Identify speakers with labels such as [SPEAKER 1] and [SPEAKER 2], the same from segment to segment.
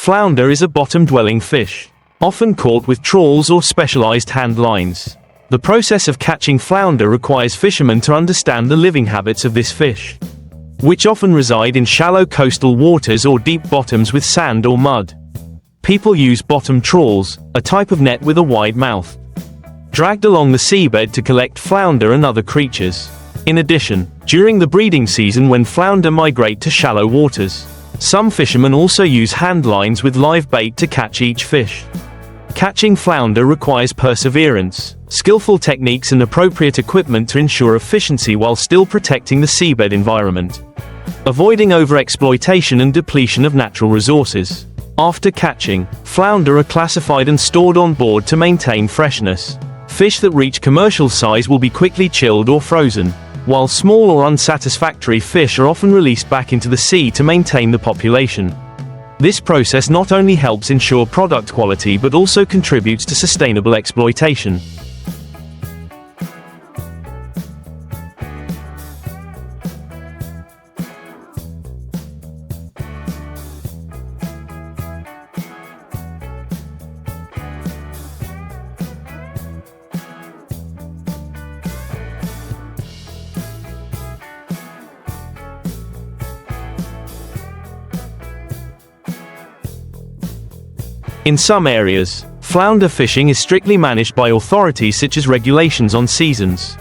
[SPEAKER 1] Flounder is a bottom-dwelling fish, often caught with trawls or specialized hand lines. The process of catching flounder requires fishermen to understand the living habits of this fish, which often reside in shallow coastal waters or deep bottoms with sand or mud. People use bottom trawls, a type of net with a wide mouth, dragged along the seabed to collect flounder and other creatures. In addition, during the breeding season when flounder migrate to shallow waters, some fishermen also use hand lines with live bait to catch each fish. Catching flounder requires perseverance, skillful techniques and appropriate equipment to ensure efficiency while still protecting the seabed environment, avoiding overexploitation and depletion of natural resources. After catching, flounder are classified and stored on board to maintain freshness. Fish that reach commercial size will be quickly chilled or frozen, while small or unsatisfactory fish are often released back into the sea to maintain the population. This process not only helps ensure product quality but also contributes to sustainable exploitation. In some areas, flounder fishing is strictly managed by authorities such as regulations on seasons,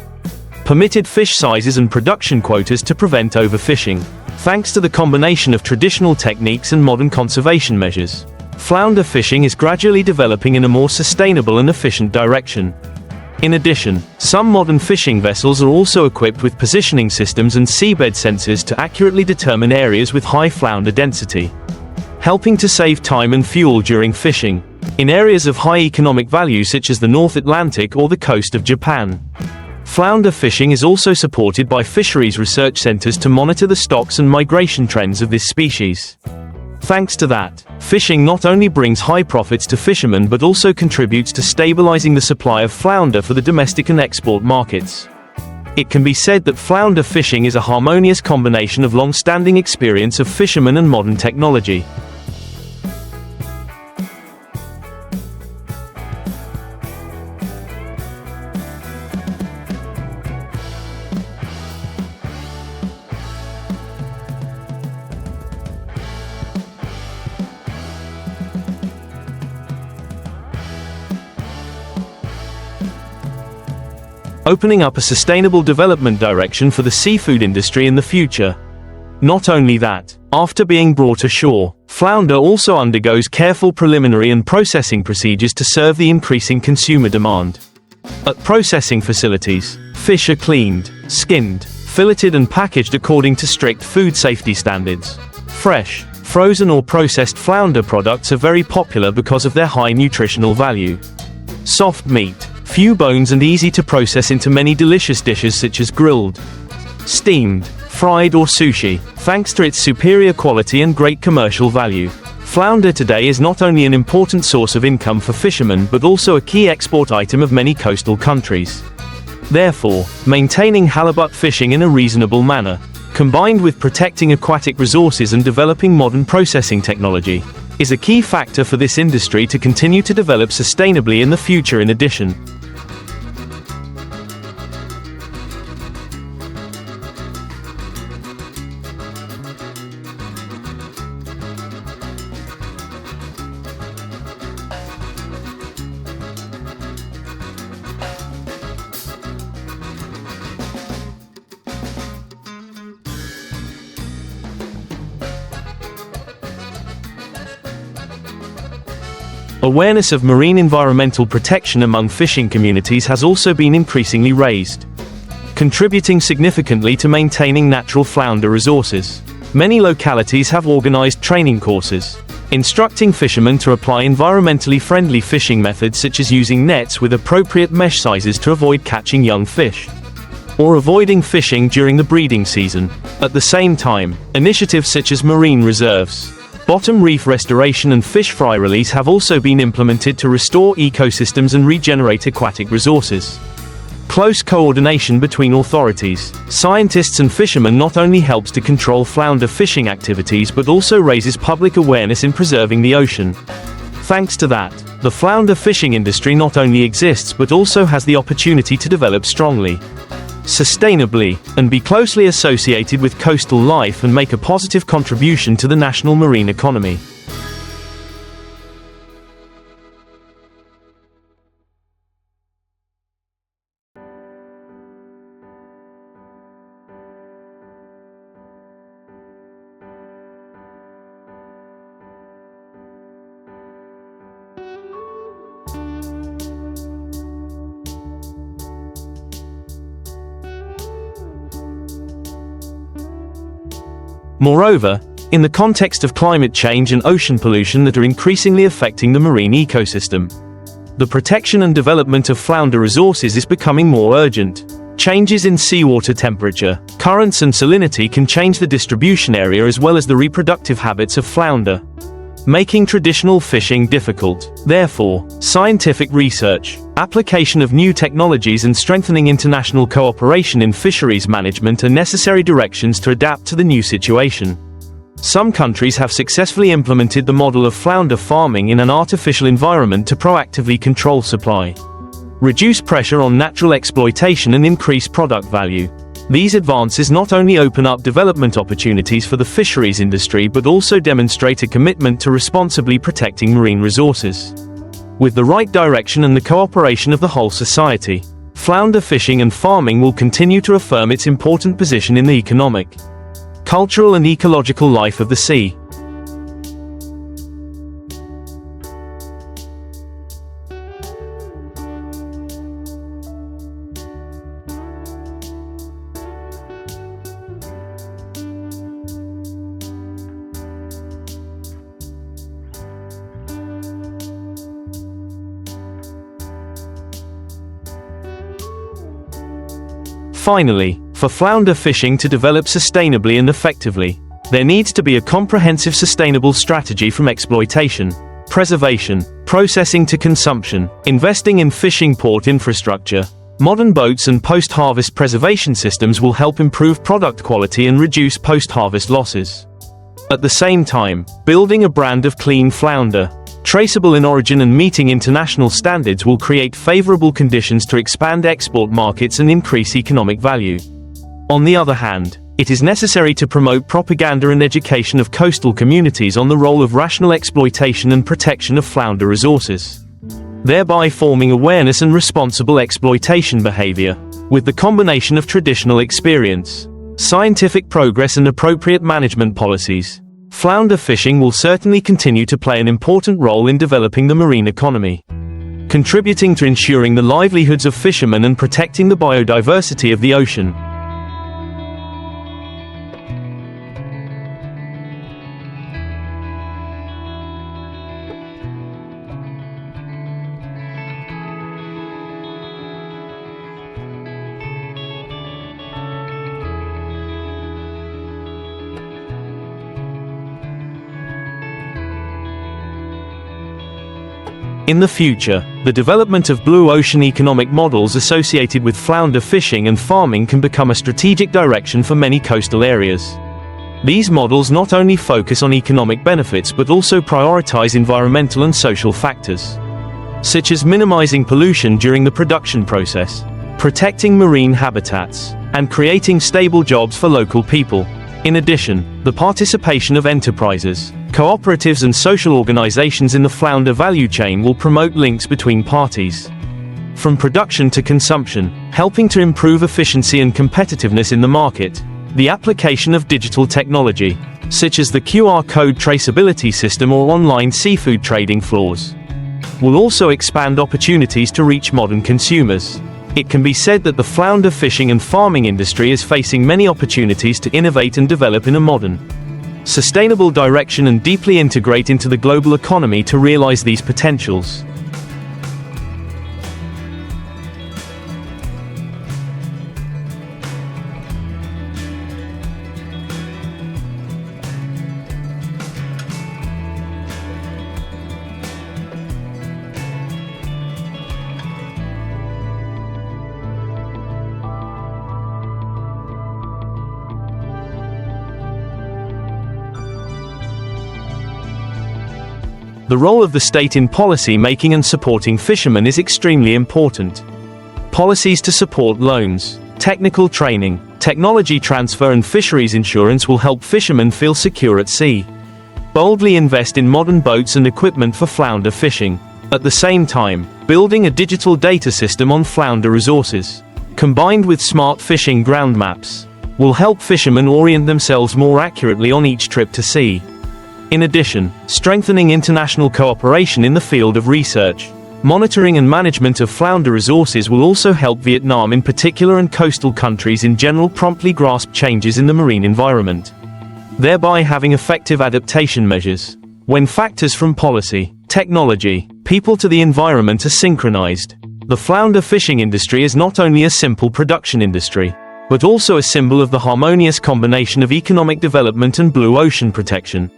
[SPEAKER 1] permitted fish sizes and production quotas to prevent overfishing. Thanks to the combination of traditional techniques and modern conservation measures, flounder fishing is gradually developing in a more sustainable and efficient direction. In addition, some modern fishing vessels are also equipped with positioning systems and seabed sensors to accurately determine areas with high flounder density, helping to save time and fuel during fishing in areas of high economic value such as the North Atlantic or the coast of Japan. Flounder fishing is also supported by fisheries research centers to monitor the stocks and migration trends of this species. Thanks to that, fishing not only brings high profits to fishermen but also contributes to stabilizing the supply of flounder for the domestic and export markets. It can be said that flounder fishing is a harmonious combination of long-standing experience of fishermen and modern technology. Opening up a sustainable development direction for the seafood industry in the future. Not only that, after being brought ashore, flounder also undergoes careful preliminary and processing procedures to serve the increasing consumer demand. At processing facilities, fish are cleaned, skinned, filleted and packaged according to strict food safety standards. Fresh, frozen or processed flounder products are very popular because of their high nutritional value. Soft meat, few bones and easy to process into many delicious dishes such as grilled, steamed, fried or sushi, thanks to its superior quality and great commercial value. Flounder today is not only an important source of income for fishermen but also a key export item of many coastal countries. Therefore, maintaining halibut fishing in a reasonable manner, combined with protecting aquatic resources and developing modern processing technology, is a key factor for this industry to continue to develop sustainably in the future. In addition, awareness of marine environmental protection among fishing communities has also been increasingly raised, contributing significantly to maintaining natural flounder resources. Many localities have organized training courses, instructing fishermen to apply environmentally friendly fishing methods such as using nets with appropriate mesh sizes to avoid catching young fish, or avoiding fishing during the breeding season. At the same time, initiatives such as marine reserves, bottom reef restoration and fish fry release have also been implemented to restore ecosystems and regenerate aquatic resources. Close coordination between authorities, scientists and fishermen not only helps to control flounder fishing activities but also raises public awareness in preserving the ocean. Thanks to that, the flounder fishing industry not only exists but also has the opportunity to develop strongly, sustainably, and be closely associated with coastal life and make a positive contribution to the national marine economy. Moreover, in the context of climate change and ocean pollution that are increasingly affecting the marine ecosystem, the protection and development of flounder resources is becoming more urgent. Changes in seawater temperature, currents and salinity can change the distribution area as well as the reproductive habits of flounder, making traditional fishing difficult. Therefore, scientific research, application of new technologies and strengthening international cooperation in fisheries management are necessary directions to adapt to the new situation. Some countries have successfully implemented the model of flounder farming in an artificial environment to proactively control supply, reduce pressure on natural exploitation and increase product value. These advances not only open up development opportunities for the fisheries industry but also demonstrate a commitment to responsibly protecting marine resources. With the right direction and the cooperation of the whole society, flounder fishing and farming will continue to affirm its important position in the economic, cultural and ecological life of the sea. Finally, for flounder fishing to develop sustainably and effectively, there needs to be a comprehensive sustainable strategy from exploitation, preservation, processing to consumption. Investing in fishing port infrastructure, modern boats and post-harvest preservation systems will help improve product quality and reduce post-harvest losses. At the same time, building a brand of clean flounder, traceable in origin and meeting international standards will create favorable conditions to expand export markets and increase economic value. On the other hand, it is necessary to promote propaganda and education of coastal communities on the role of rational exploitation and protection of flounder resources, thereby forming awareness and responsible exploitation behavior. With the combination of traditional experience, scientific progress and appropriate management policies, flounder fishing will certainly continue to play an important role in developing the marine economy, contributing to ensuring the livelihoods of fishermen and protecting the biodiversity of the ocean. In the future, the development of blue ocean economic models associated with flounder fishing and farming can become a strategic direction for many coastal areas. These models not only focus on economic benefits but also prioritize environmental and social factors, such as minimizing pollution during the production process, protecting marine habitats, and creating stable jobs for local people. In addition, the participation of enterprises, cooperatives and social organizations in the flounder value chain will promote links between parties, from production to consumption, helping to improve efficiency and competitiveness in the market. The application of digital technology, such as the QR code traceability system or online seafood trading floors, will also expand opportunities to reach modern consumers. It can be said that the flounder fishing and farming industry is facing many opportunities to innovate and develop in a modern, sustainable direction and deeply integrate into the global economy to realize these potentials. The role of the state in policy making and supporting fishermen is extremely important. Policies to support loans, technical training, technology transfer and fisheries insurance will help fishermen feel secure at sea. Boldly invest in modern boats and equipment for flounder fishing. At the same time, building a digital data system on flounder resources, combined with smart fishing ground maps, will help fishermen orient themselves more accurately on each trip to sea. In addition, strengthening international cooperation in the field of research, monitoring and management of flounder resources will also help Vietnam in particular and coastal countries in general promptly grasp changes in the marine environment, thereby having effective adaptation measures. When factors from policy, technology, people to the environment are synchronized, the flounder fishing industry is not only a simple production industry, but also a symbol of the harmonious combination of economic development and blue ocean protection.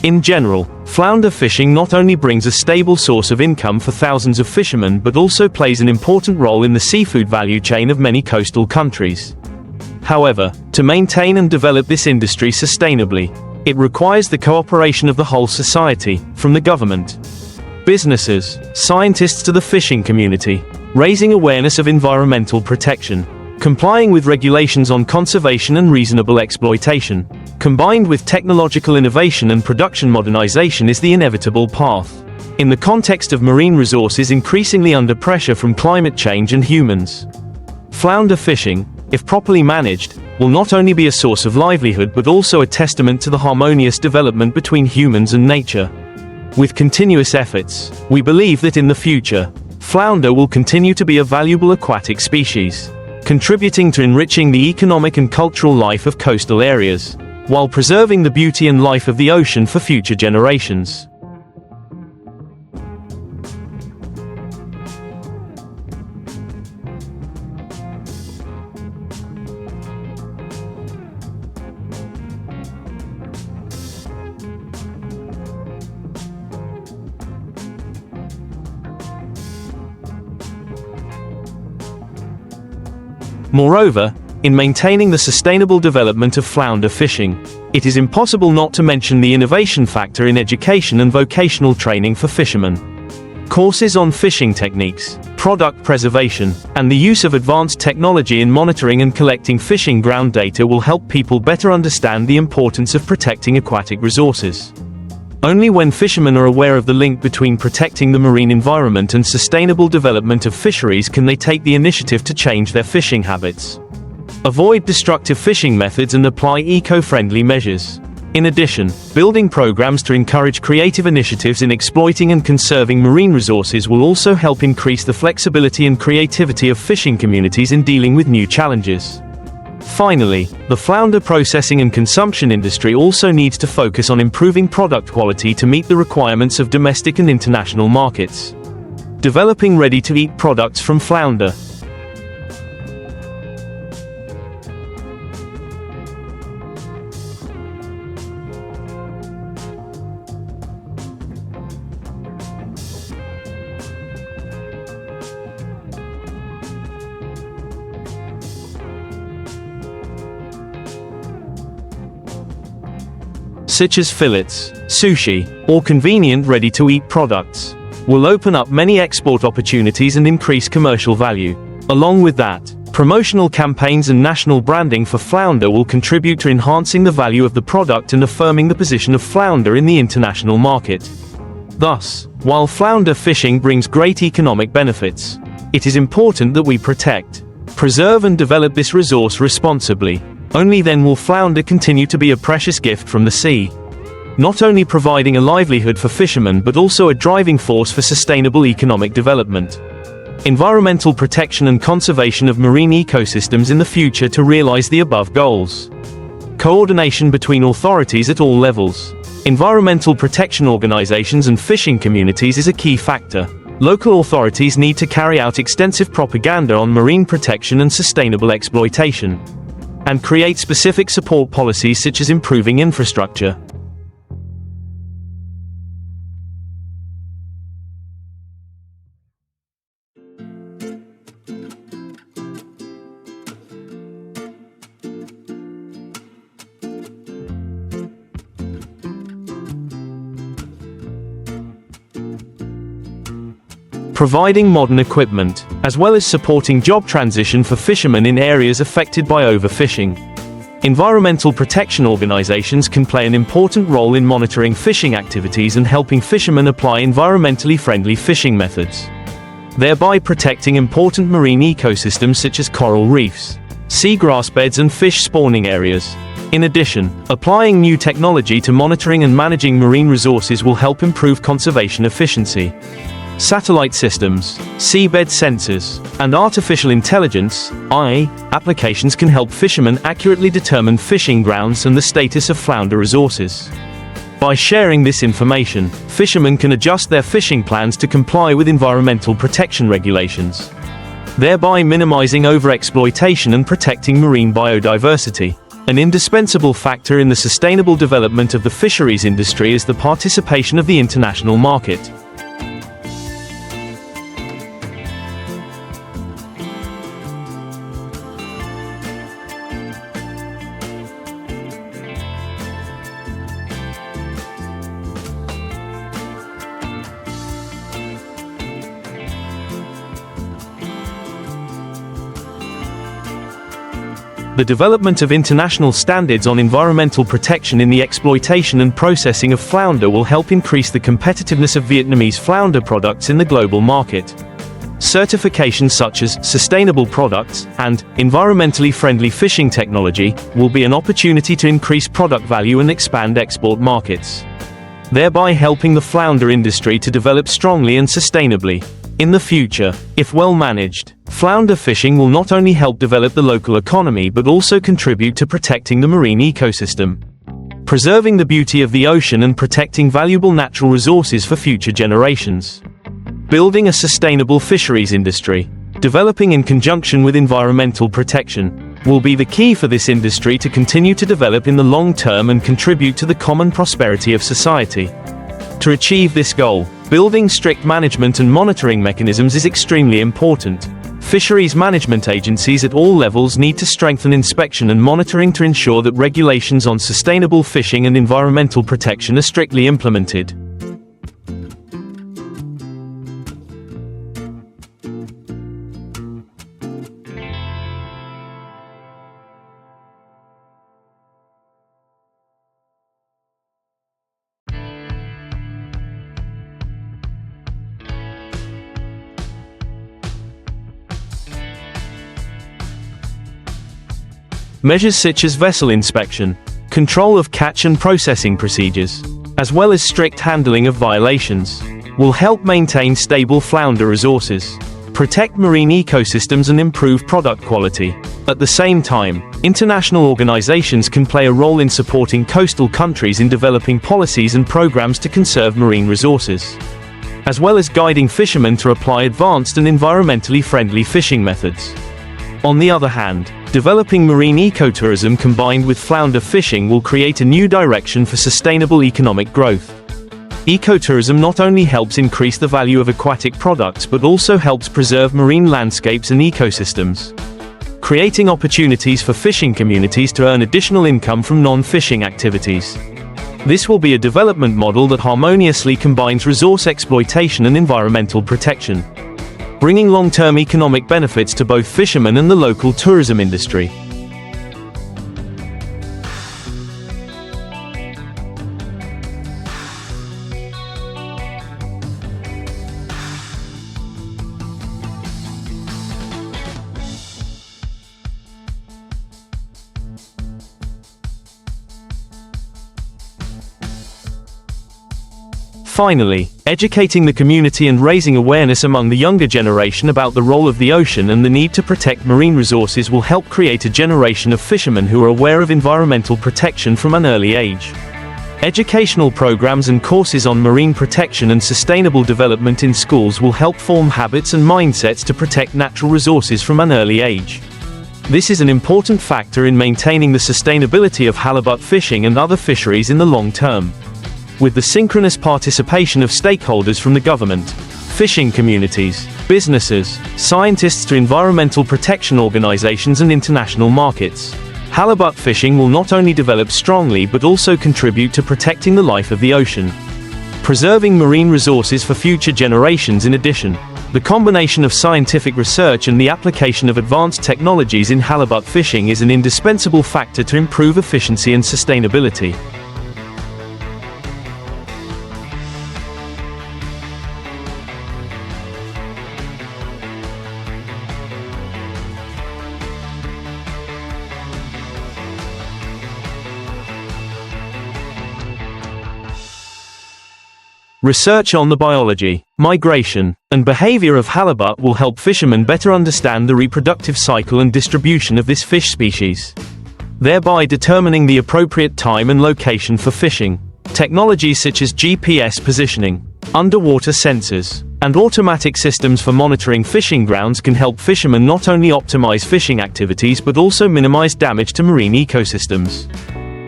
[SPEAKER 1] In general, flounder fishing not only brings a stable source of income for thousands of fishermen but also plays an important role in the seafood value chain of many coastal countries. However, to maintain and develop this industry sustainably, it requires the cooperation of the whole society, from the government, businesses, scientists to the fishing community, raising awareness of environmental protection, complying with regulations on conservation and reasonable exploitation, combined with technological innovation and production modernization is the inevitable path. In the context of marine resources increasingly under pressure from climate change and humans, flounder fishing, if properly managed, will not only be a source of livelihood but also a testament to the harmonious development between humans and nature. With continuous efforts, we believe that in the future, flounder will continue to be a valuable aquatic species, contributing to enriching the economic and cultural life of coastal areas, while preserving the beauty and life of the ocean for future generations. Moreover, in maintaining the sustainable development of flounder fishing, it is impossible not to mention the innovation factor in education and vocational training for fishermen. Courses on fishing techniques, product preservation, and the use of advanced technology in monitoring and collecting fishing ground data will help people better understand the importance of protecting aquatic resources. Only when fishermen are aware of the link between protecting the marine environment and sustainable development of fisheries can they take the initiative to change their fishing habits, avoid destructive fishing methods and apply eco-friendly measures. In addition, building programs to encourage creative initiatives in exploiting and conserving marine resources will also help increase the flexibility and creativity of fishing communities in dealing with new challenges. Finally, the flounder processing and consumption industry also needs to focus on improving product quality to meet the requirements of domestic and international markets. Developing ready-to-eat products from flounder. Such as fillets, sushi, or convenient ready-to-eat products, will open up many export opportunities and increase commercial value. Along with that, promotional campaigns and national branding for flounder will contribute to enhancing the value of the product and affirming the position of flounder in the international market. Thus, while flounder fishing brings great economic benefits, it is important that we protect, preserve and develop this resource responsibly. Only then will flounder continue to be a precious gift from the sea, not only providing a livelihood for fishermen but also a driving force for sustainable economic development. Environmental protection and conservation of marine ecosystems in the future to realize the above goals. Coordination between authorities at all levels, environmental protection organizations and fishing communities is a key factor. Local authorities need to carry out extensive propaganda on marine protection and sustainable exploitation, and create specific support policies such as improving infrastructure. Providing modern equipment, as well as supporting job transition for fishermen in areas affected by overfishing. Environmental protection organizations can play an important role in monitoring fishing activities and helping fishermen apply environmentally friendly fishing methods, thereby protecting important marine ecosystems such as coral reefs, seagrass beds and fish spawning areas. In addition, applying new technology to monitoring and managing marine resources will help improve conservation efficiency. Satellite systems, seabed sensors, and artificial intelligence (AI) applications can help fishermen accurately determine fishing grounds and the status of flounder resources. By sharing this information, fishermen can adjust their fishing plans to comply with environmental protection regulations, thereby minimizing overexploitation and protecting marine biodiversity. An indispensable factor in the sustainable development of the fisheries industry is the participation of the international market. The development of international standards on environmental protection in the exploitation and processing of flounder will help increase the competitiveness of Vietnamese flounder products in the global market. Certifications such as sustainable products and environmentally friendly fishing technology will be an opportunity to increase product value and expand export markets, thereby helping the flounder industry to develop strongly and sustainably. In the future, if well managed, flounder fishing will not only help develop the local economy but also contribute to protecting the marine ecosystem, preserving the beauty of the ocean and protecting valuable natural resources for future generations. Building a sustainable fisheries industry, developing in conjunction with environmental protection, will be the key for this industry to continue to develop in the long term and contribute to the common prosperity of society. To achieve this goal, building strict management and monitoring mechanisms is extremely important. Fisheries management agencies at all levels need to strengthen inspection and monitoring to ensure that regulations on sustainable fishing and environmental protection are strictly implemented. Measures such as vessel inspection, control of catch and processing procedures, as well as strict handling of violations, will help maintain stable flounder resources, protect marine ecosystems and improve product quality. At the same time, international organizations can play a role in supporting coastal countries in developing policies and programs to conserve marine resources, as well as guiding fishermen to apply advanced and environmentally friendly fishing methods. On the other hand, developing marine ecotourism combined with flounder fishing will create a new direction for sustainable economic growth. Ecotourism not only helps increase the value of aquatic products but also helps preserve marine landscapes and ecosystems, creating opportunities for fishing communities to earn additional income from non-fishing activities. This will be a development model that harmoniously combines resource exploitation and environmental protection, bringing long-term economic benefits to both fishermen and the local tourism industry. Finally, educating the community and raising awareness among the younger generation about the role of the ocean and the need to protect marine resources will help create a generation of fishermen who are aware of environmental protection from an early age. Educational programs and courses on marine protection and sustainable development in schools will help form habits and mindsets to protect natural resources from an early age. This is an important factor in maintaining the sustainability of halibut fishing and other fisheries in the long term. With the synchronous participation of stakeholders from the government, fishing communities, businesses, scientists to environmental protection organizations and international markets, halibut fishing will not only develop strongly but also contribute to protecting the life of the ocean, preserving marine resources for future generations. In addition, the combination of scientific research and the application of advanced technologies in halibut fishing is an indispensable factor to improve efficiency and sustainability. Research on the biology, migration, and behavior of halibut will help fishermen better understand the reproductive cycle and distribution of this fish species, thereby determining the appropriate time and location for fishing. Technologies such as GPS positioning, underwater sensors, and automatic systems for monitoring fishing grounds can help fishermen not only optimize fishing activities but also minimize damage to marine ecosystems,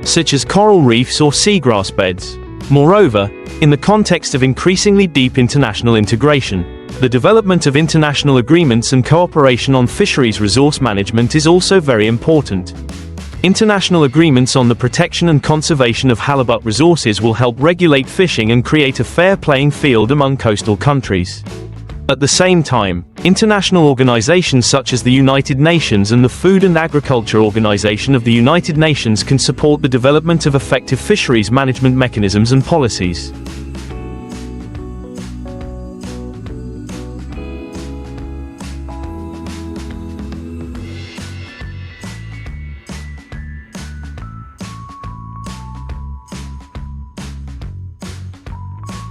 [SPEAKER 1] such as coral reefs or seagrass beds. Moreover, in the context of increasingly deep international integration, the development of international agreements and cooperation on fisheries resource management is also very important. International agreements on the protection and conservation of halibut resources will help regulate fishing and create a fair playing field among coastal countries. At the same time, international organizations such as the United Nations and the Food and Agriculture Organization of the United Nations can support the development of effective fisheries management mechanisms and policies.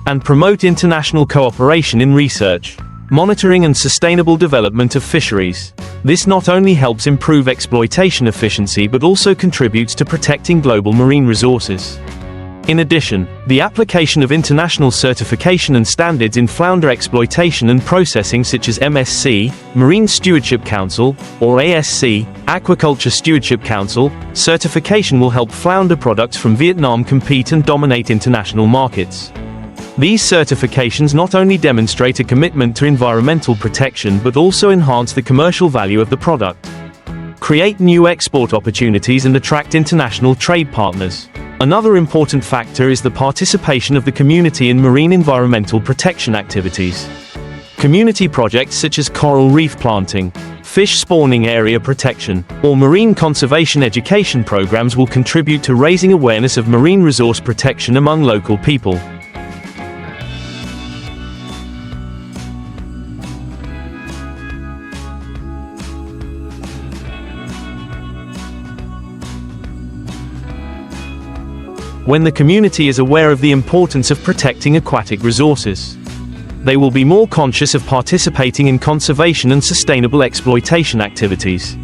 [SPEAKER 1] And promote international cooperation in research, monitoring and sustainable development of fisheries. This not only helps improve exploitation efficiency but also contributes to protecting global marine resources. In addition, the application of international certification and standards in flounder exploitation and processing such as MSC, Marine Stewardship Council, or ASC, Aquaculture Stewardship Council, certification will help flounder products from Vietnam compete and dominate international markets. These certifications not only demonstrate a commitment to environmental protection but also enhance the commercial value of the product, create new export opportunities and attract international trade partners. Another important factor is the participation of the community in marine environmental protection activities. Community projects such as coral reef planting, fish spawning area protection, or marine conservation education programs will contribute to raising awareness of marine resource protection among local people. When the community is aware of the importance of protecting aquatic resources, they will be more conscious of participating in conservation and sustainable exploitation activities.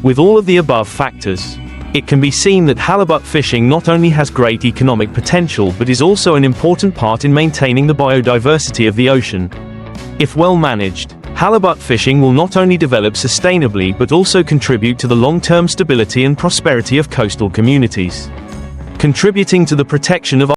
[SPEAKER 1] With all of the above factors, it can be seen that halibut fishing not only has great economic potential but is also an important part in maintaining the biodiversity of the ocean. If well managed, halibut fishing will not only develop sustainably but also contribute to the long-term stability and prosperity of coastal communities, contributing to the protection of